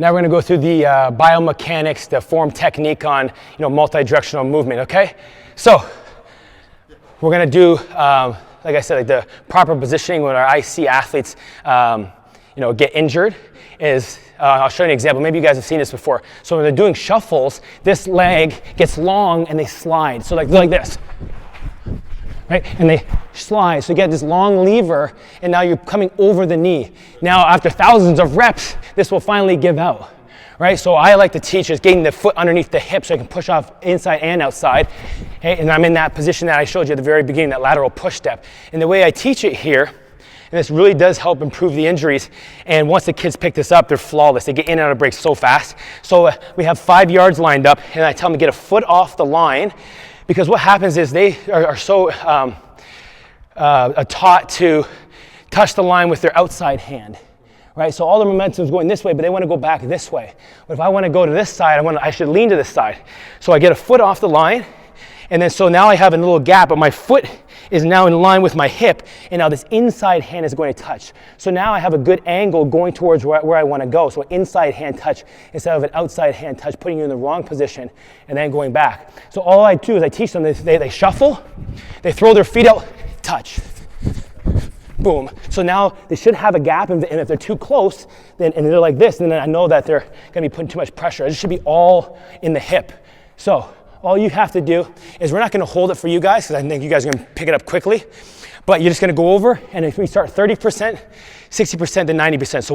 Now we're going to go through the biomechanics, the form technique on multi-directional movement, okay? So we're going to do, like I said, like the proper positioning when I see athletes get injured is, I'll show you an example. Maybe you guys have seen this before. So when they're doing shuffles, this leg gets long and they slide. So like this, right? And they slide. So you get this long lever and now you're coming over the knee. Now after thousands of reps, this will finally give out, right? So I like to teach is getting the foot underneath the hip so I can push off inside and outside. Okay? And I'm in that position that I showed you at the very beginning, that lateral push step. And the way I teach it here, and this really does help improve the injuries. And once the kids pick this up, they're flawless. They get in and out of breaks so fast. So we have 5 yards lined up, and I tell them to get a foot off the line, because what happens is they are so taught to touch the line with their outside hand, right? So all the momentum is going this way, but they want to go back this way. But if I want to go to this side, I should lean to this side. So I get a foot off the line, and then so now I have a little gap, but my foot is now in line with my hip, and now this inside hand is going to touch. So now I have a good angle going towards where I want to go. So inside hand touch instead of an outside hand touch, putting you in the wrong position and then going back. So all I do is I teach them, they shuffle, they throw their feet out, touch, boom. So now they should have a gap, and if they're too close, and they're like this, then I know that they're going to be putting too much pressure. It should be all in the hip. So all you have to do is, we're not going to hold it for you guys because I think you guys are going to pick it up quickly, but you're just going to go over, and if we start 30%, 60%, then 90%. So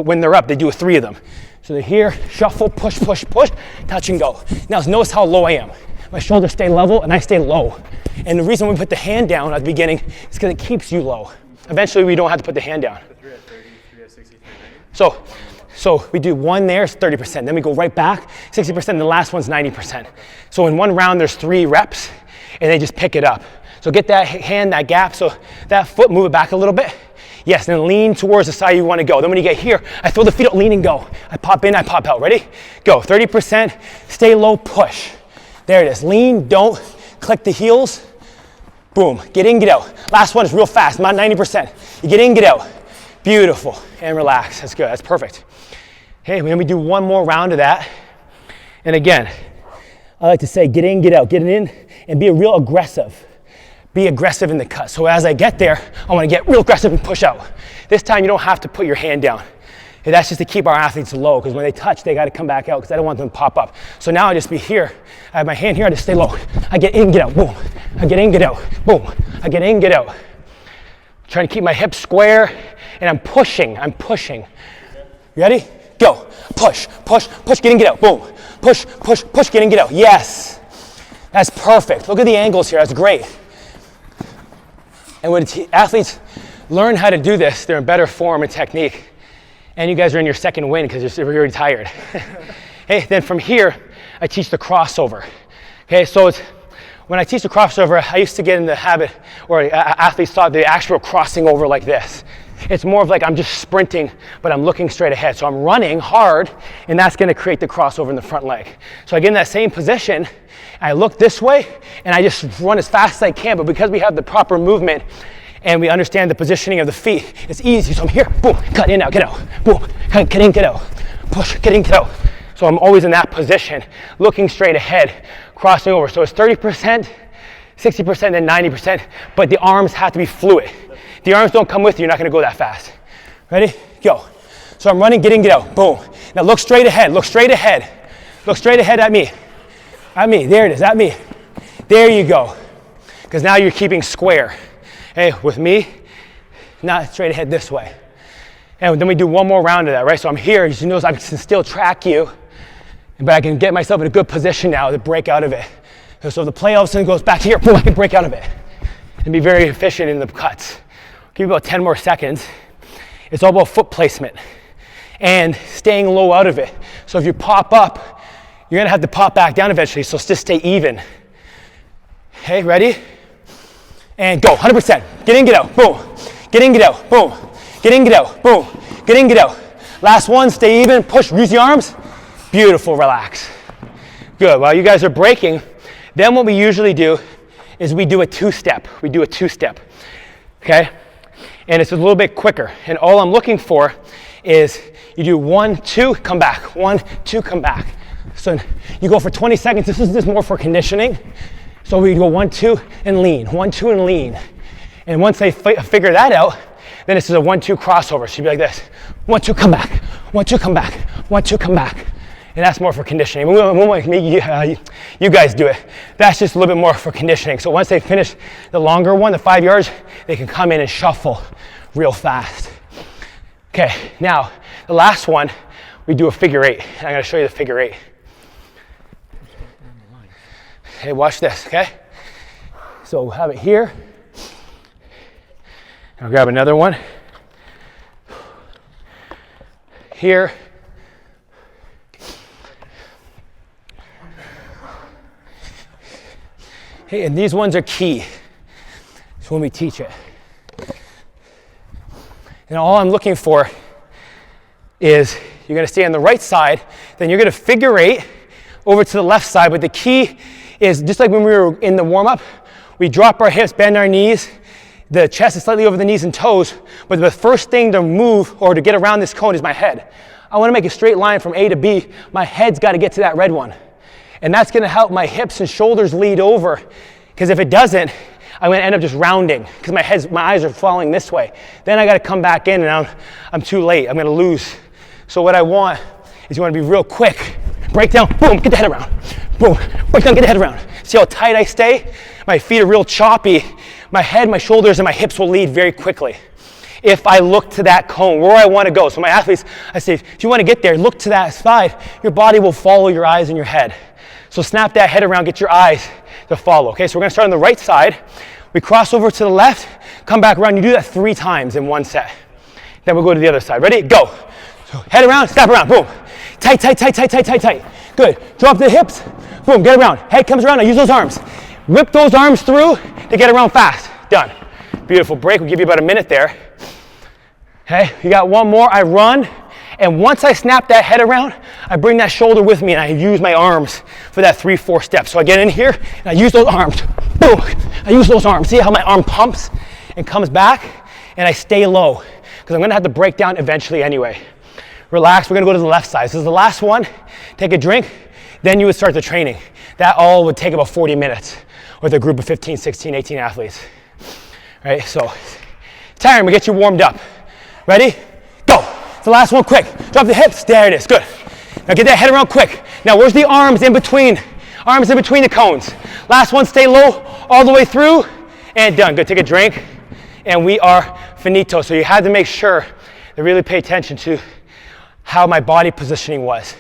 when they're up, they do 3 of them. So they're here, shuffle, push, push, push, touch and go. Now notice how low I am. My shoulders stay level and I stay low. And the reason we put the hand down at the beginning is because it keeps you low. Eventually we don't have to put the hand down. 3 at 30, 3 at 60, 3 at 90. So we do one there, it's 30%. Then we go right back, 60%, and the last one's 90%. So in one round, there's 3 reps, and they just pick it up. So get that hand, that gap, so that foot, move it back a little bit. Yes, then lean towards the side you want to go. Then when you get here, I throw the feet out, lean and go. I pop in, I pop out. Ready? Go. 30%, stay low, push. There it is. Lean, don't click the heels. Boom. Get in, get out. Last one is real fast, not 90%. You get in, get out. Beautiful. And relax. That's good. That's perfect. Okay, then we do one more round of that. And again, I like to say get in, get out. Get it in and be real aggressive. Be aggressive in the cut. So as I get there, I want to get real aggressive and push out. This time you don't have to put your hand down. And that's just to keep our athletes low, because when they touch, they got to come back out, because I don't want them to pop up. So now I just be here. I have my hand here, I just stay low. I get in, get out, boom. I get in, get out, boom. I get in, get out. Trying to keep my hips square, and I'm pushing. You ready? Go. Push, push, push, get in, get out, boom. Push, push, push, get in, get out. Yes. That's perfect. Look at the angles here, that's great. And when athletes learn how to do this, they're in better form and technique. And you guys are in your second win because you're already tired. Hey, then from here, I teach the crossover. Okay, so when I teach the crossover, I used to get in the habit, or athletes thought the actual crossing over like this. It's more of like I'm just sprinting, but I'm looking straight ahead. So I'm running hard, and that's going to create the crossover in the front leg. So I get in that same position, I look this way, and I just run as fast as I can. But because we have the proper movement and we understand the positioning of the feet, it's easy. So I'm here, boom, cut in, out, get out, boom, cut in, get out, push, get in, get out. So I'm always in that position, looking straight ahead, crossing over. So it's 30%, 60%, then 90%, but the arms have to be fluid. The arms don't come with you, you're not gonna go that fast. Ready? Go. So I'm running, get in, get out, boom. Now look straight ahead, look straight ahead. Look straight ahead at me. At me, there it is, at me. There you go. Because now you're keeping square. Hey, with me, not straight ahead this way. And then we do one more round of that, right? So I'm here, you notice I can still track you, but I can get myself in a good position now to break out of it. So if the play all of a sudden goes back here, boom, I can break out of it. And be very efficient in the cuts. Give you about 10 more seconds. It's all about foot placement and staying low out of it. So if you pop up, you're gonna have to pop back down eventually, so just stay even. Okay, ready? And go, 100%. Get in, get out, boom. Get in, get out, boom. Get in, get out, boom. Get in, get out. Last one, stay even, push, use the arms. Beautiful, relax. Good, while you guys are breaking, then what we usually do is we do a 2-step. Okay? And it's a little bit quicker. And all I'm looking for is you do 1, 2, come back, 1, 2, come back. So you go for 20 seconds. This is more for conditioning. So we go 1, 2, and lean, 1, 2, and lean. And once they figure that out, then this is a 1, 2 crossover. So you'd be like this, 1, 2, come back, 1, 2, come back, 1, 2, come back. And that's more for conditioning. We won't make you guys do it. That's just a little bit more for conditioning. So once they finish the longer one, the 5 yards, they can come in and shuffle real fast. Okay, now the last one, we do a figure 8. And I'm gonna show you the figure 8. Okay, watch this, okay? So we'll have it here. I'll grab another one. Here. Hey, and these ones are key. So when we teach it. And all I'm looking for is you're gonna stay on the right side, then you're gonna figure 8 over to the left side, but the key is just like when we were in the warm-up, we drop our hips, bend our knees, the chest is slightly over the knees and toes, but the first thing to move or to get around this cone is my head. I wanna make a straight line from A to B, my head's gotta get to that red one. And that's gonna help my hips and shoulders lead over, because if it doesn't, I'm gonna end up just rounding, because my eyes are falling this way. Then I gotta come back in and I'm too late, I'm gonna lose. So what I want is you wanna be real quick. Break down, boom, get the head around. Boom, break down, get the head around. See how tight I stay? My feet are real choppy. My head, my shoulders, and my hips will lead very quickly. If I look to that cone, where I wanna go. So my athletes, I say, if you wanna get there, look to that side. Your body will follow your eyes and your head. So snap that head around, get your eyes to follow. Okay, so we're gonna start on the right side. We cross over to the left, come back around. You do that 3 times in one set. Then we'll go to the other side. Ready? Go. So head around, snap around, boom. Tight, tight, tight, tight, tight, tight, tight. Good. Drop the hips, boom, get around. Head comes around, now use those arms. Whip those arms through to get around fast. Done. Beautiful break. We'll give you about a minute there. Okay, you got one more. I run, and once I snap that head around, I bring that shoulder with me and I use my arms for that 3-4 steps. So I get in here and I use those arms. Boom. I use those arms. See how my arm pumps and comes back, and I stay low because I'm gonna have to break down eventually anyway. Relax, we're gonna go to the left side. This is the last one. Take a drink, then you would start the training. That all would take about 40 minutes with a group of 15, 16, 18 athletes. All right, so tiring, we get you warmed up. Ready? Go. It's the last one, quick. Drop the hips, there it is, good. Now get that head around quick. Now where's the arms in between? Arms in between the cones. Last one, stay low all the way through, and done. Good, take a drink, and we are finito. So you had to make sure to really pay attention to how my body positioning was.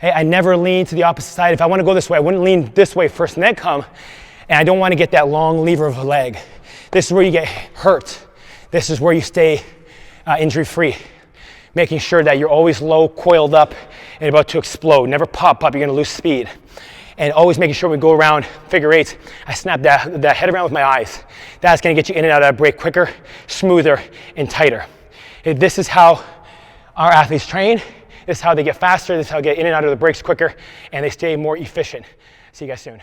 Hey, I never lean to the opposite side. If I want to go this way, I wouldn't lean this way first and then come, and I don't want to get that long lever of a leg. This is where you get hurt. This is where you stay injury-free. Making sure that you're always low, coiled up, and about to explode. Never pop up, you're gonna lose speed. And always making sure we go around figure 8s, I snap that head around with my eyes. That's gonna get you in and out of that break quicker, smoother, and tighter. This is how our athletes train. This is how they get faster. This is how they get in and out of the breaks quicker, and they stay more efficient. See you guys soon.